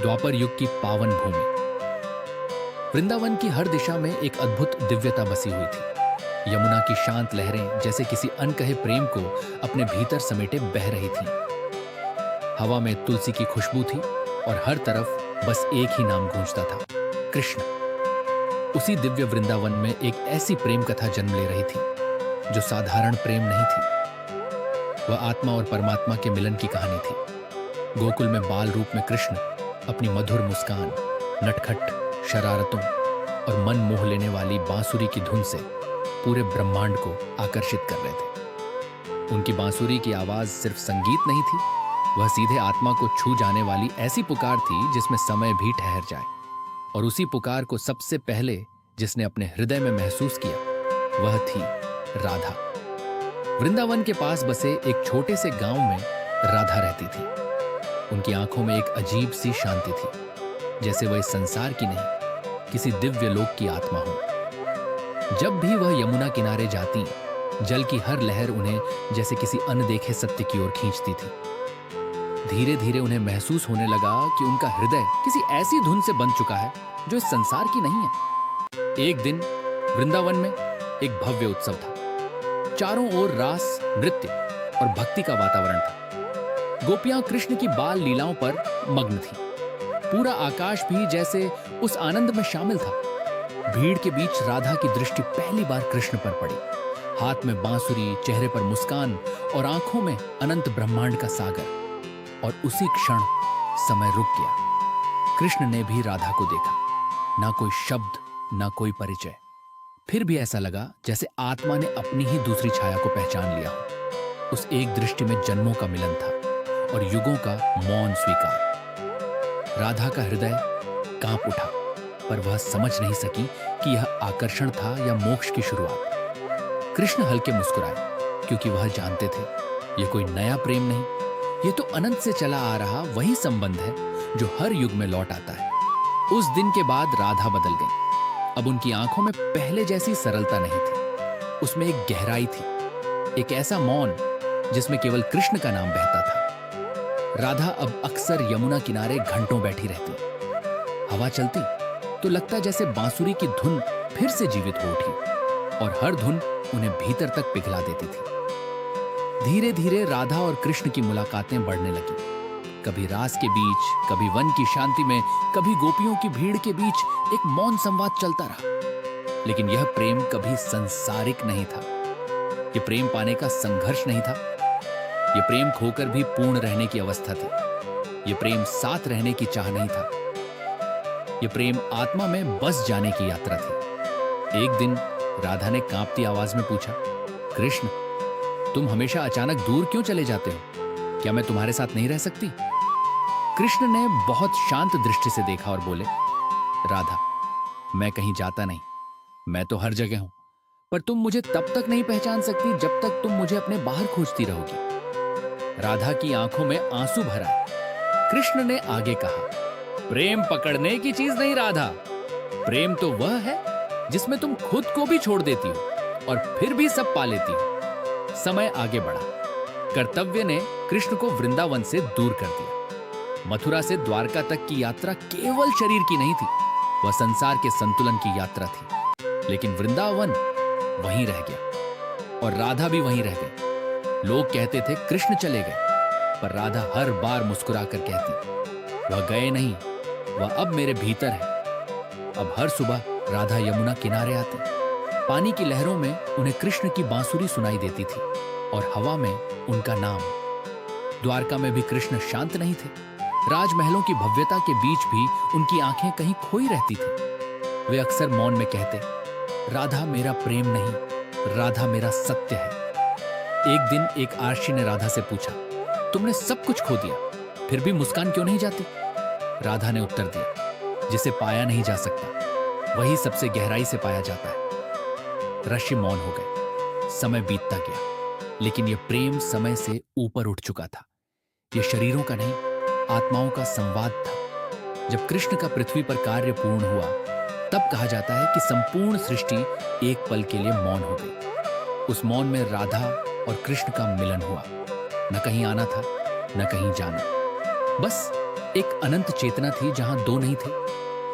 द्वापर युग की पावन भूमि। वृंदावन की हर दिशा में एक अद्भुत दिव्यता बसी हुई थी। यमुना की शांत लहरें जैसे किसी अनकहे प्रेम को अपने भीतर समेटे बह रही थीं। हवा में तुलसी की खुशबू थी और हर तरफ बस एक ही नाम गूंजता था, कृष्ण। उसी दिव्य वृंदावन में एक ऐसी प्रेम कथा जन्म ले रही थी जो साधारण प्रेम नहीं थी। वह आत्मा और परमात्मा के मिलन की कहानी थी। गोकुल में बाल रूप में कृष्ण अपनी मधुर मुस्कान, नटखट शरारतों और मन मोह लेने वाली बांसुरी की धुन से पूरे ब्रह्मांड को आकर्षित कर रहे थे। उनकी बांसुरी की आवाज सिर्फ संगीत नहीं थी, वह सीधे आत्मा को छू जाने वाली ऐसी पुकार थी जिसमें समय भी ठहर जाए। और उसी पुकार को सबसे पहले जिसने अपने हृदय में महसूस किया वह थी राधा। वृंदावन के पास बसे एक छोटे से गांव में राधा रहती थी। उनकी आंखों में एक अजीब सी शांति थी, जैसे वह इस संसार की नहीं, किसी दिव्य लोक की आत्मा हो। जब भी वह यमुना किनारे जाती, जल की हर लहर उन्हें जैसे किसी अनदेखे सत्य की ओर खींचती थी। धीरे धीरे उन्हें महसूस होने लगा कि उनका हृदय किसी ऐसी धुन से बंध चुका है जो इस संसार की नहीं है। एक दिन वृंदावन में एक भव्य उत्सव था। चारों ओर रास, नृत्य और भक्ति का वातावरण था। गोपियां कृष्ण की बाल लीलाओं पर मग्न थीं। पूरा आकाश भी जैसे उस आनंद में शामिल था। भीड़ के बीच राधा की दृष्टि पहली बार कृष्ण पर पड़ी। हाथ में बांसुरी, चेहरे पर मुस्कान और आंखों में अनंत ब्रह्मांड का सागर। और उसी क्षण समय रुक गया। कृष्ण ने भी राधा को देखा, ना कोई शब्द, ना कोई परिचय। फिर भी ऐसा लगा जैसे आत्मा ने अपनी ही दूसरी छाया को पहचान लिया हो। उस एक दृष्टि में जन्मों का मिलन था और युगों का मौन स्वीकार। राधा का हृदय कांप उठा, पर वह समझ नहीं सकी कि यह आकर्षण था या मोक्ष की शुरुआत। कृष्ण हल्के मुस्कुराए, क्योंकि वह जानते थे यह कोई नया प्रेम नहीं, ये तो अनंत से चला आ रहा वही संबंध है जो हर युग में लौट आता है। उस दिन के बाद राधा बदल गई। अब उनकी आंखों में पहले जैसी सरलता नहीं थी, उसमें एक गहराई थी, एक ऐसा मौन जिसमें केवल कृष्ण का नाम बहता था। राधा अब अक्सर यमुना किनारे घंटों बैठी रहती। हवा चलती तो लगता जैसे बांसुरी की धुन फिर से जीवित हो उठी और हर धुन उन्हें भीतर तक पिघला देती थी। धीरे धीरे राधा और कृष्ण की मुलाकातें बढ़ने लगी। कभी रास के बीच, कभी वन की शांति में, कभी गोपियों की भीड़ के बीच एक मौन संवाद चलता रहा। लेकिन यह प्रेम कभी संसारिक नहीं था। यह प्रेम पाने का संघर्ष नहीं था। यह प्रेम खोकर भी पूर्ण रहने की अवस्था थी। यह प्रेम साथ रहने की चाह नहीं था। यह प्रेम आत्मा में बस जाने की यात्रा थी। एक दिन राधा ने कांपती आवाज में पूछा, कृष्ण, तुम हमेशा अचानक दूर क्यों चले जाते हो? क्या मैं तुम्हारे साथ नहीं रह सकती? कृष्ण ने बहुत शांत दृष्टि से देखा और बोले, राधा, मैं कहीं जाता नहीं, मैं तो हर जगह हूं, पर तुम मुझे तब तक नहीं पहचान सकती जब तक तुम मुझे अपने बाहर खोजती रहोगी। राधा की आंखों में आंसू भर आए। कृष्ण ने आगे कहा, प्रेम पकड़ने की चीज नहीं राधा, प्रेम तो वह है जिसमें तुम खुद को भी छोड़ देती हो और फिर भी सब पा लेती हो। समय आगे बढ़ा। कर्तव्य ने कृष्ण को वृंदावन से दूर कर दिया। मथुरा से द्वारका तक की यात्रा केवल शरीर की नहीं थी, वह संसार के संतुलन की यात्रा थी। लेकिन वृंदावन वहीं रह गया और राधा भी वहीं रह गई। लोग कहते थे कृष्ण चले गए, पर राधा हर बार मुस्कुराकर कहती, वह गए नहीं, वह अब मेरे भीतर है। अब हर सुबह राधा यमुना किनारे आती। पानी की लहरों में उन्हें कृष्ण की बांसुरी सुनाई देती थी और हवा में उनका नाम। द्वारका में भी कृष्ण शांत नहीं थे। राजमहलों की भव्यता के बीच भी उनकी आंखें कहीं खोई रहती थी। वे अक्सर मौन में कहते, राधा मेरा प्रेम नहीं, राधा मेरा सत्य है। एक दिन एक आर्षी ने राधा से पूछा, तुमने सब कुछ खो दिया, फिर भी मुस्कान क्यों नहीं जाती? राधा ने उत्तर दिया, जिसे पाया नहीं जा सकता वही सबसे गहराई से पाया जाता है। ऋषि मौन हो गए। समय बीतता गया, लेकिन यह प्रेम समय से ऊपर उठ चुका था। यह शरीरों का नहीं, आत्माओं का संवाद था। जब कृष्ण का पृथ्वी पर कार्य पूर्ण हुआ, तब कहा जाता है कि संपूर्ण सृष्टि एक पल के लिए मौन हो गई। उस मौन में राधा और कृष्ण का मिलन हुआ। न कहीं आना था, न कहीं जाना, बस एक अनंत चेतना थी जहां दो नहीं थे,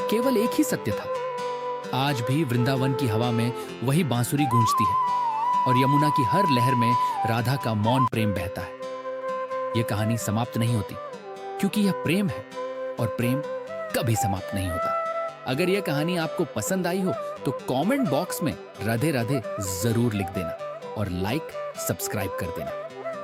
केवल एक ही सत्य था। आज भी वृंदावन की हवा में वही बांसुरी गूंजती है और यमुना की हर लहर में राधा का मौन प्रेम बहता है। यह कहानी समाप्त नहीं होती, क्योंकि यह प्रेम है और प्रेम कभी समाप्त नहीं होता। अगर यह कहानी आपको पसंद आई हो तो कमेंट बॉक्स में राधे राधे जरूर लिख देना और लाइक सब्सक्राइब कर देना।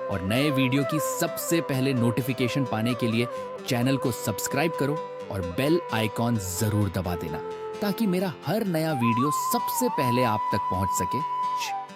और नए वीडियो की सबसे पहले नोटिफिकेशन पाने के लिए चैनल को सब्सक्राइब करो और बेल आइकॉन जरूर दबा देना, ताकि मेरा हर नया वीडियो सबसे पहले आप तक पहुंच सके